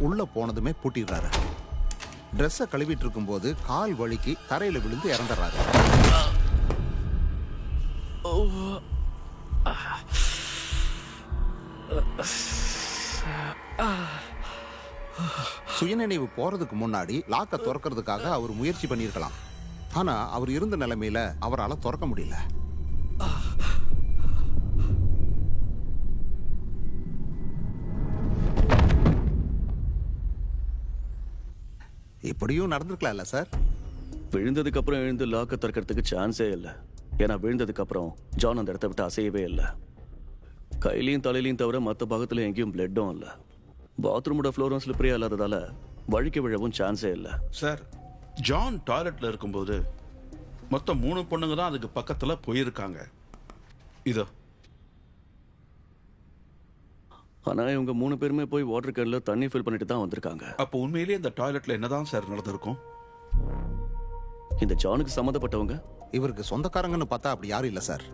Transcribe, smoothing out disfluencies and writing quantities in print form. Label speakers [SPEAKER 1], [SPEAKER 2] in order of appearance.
[SPEAKER 1] உள்ள போனதுமே பூட்டிடுறாரு. ட்ரெஸ்ஸை கழுவிட்டு இருக்கும்போது கால் வழுக்கி தரையில விழுந்து இறந்துடுறாரு. சுயநினைவு போறதுக்கு முன்னாடி லாக்கை திறக்கிறதுக்காக அவர் முயற்சி பண்ணியிருக்கலாம். ஆனா அவர் இருந்த நிலைமையில அவரால் திறக்க முடியல. இப்படியும் நடந்திருக்கலாம்ல சார்?
[SPEAKER 2] விழுந்ததுக்கு அப்புறம் எழுந்து லாக்கை திறக்கிறதுக்கு சான்ஸே இல்லை. ஏன்னா விழுந்ததுக்கு அப்புறம் ஜான் அந்த இடத்த விட்டு அசையவே இல்லை. கையிலையும் தலையிலையும் தவிர மற்ற பாகத்துல எங்கேயும் பிளட்டும் இல்லை. பாத்ரூமோட ஃப்ளோரும் ஸ்லிப்பரியா இல்லாததால வழுக்கி விழவும் சான்ஸே இல்லை.
[SPEAKER 3] சார், ஜான் டாய்லெட்ல இருக்கும்போது மொத்தம் 3 பொண்ணுங்க தான் அதுக்கு பக்கத்துல போயிருக்காங்க. இதோ.
[SPEAKER 2] ஆனா இவங்க 3 பேருமே போய் வாட்டர் கேன்ல தண்ணி ஃபில் பண்ணிட்டு தான் வந்திருக்காங்க.
[SPEAKER 3] அப்போ உண்மையிலேயே இந்த டாய்லெட்ல என்னதான் சார் நடந்திருக்கும்?
[SPEAKER 2] இந்த ஜானுக்கு சம்மந்தப்பட்டவங்க
[SPEAKER 1] இவருக்கு சொந்தக்காரங்கன்னு பார்த்தா அப்படி யாரும் இல்லை சார்.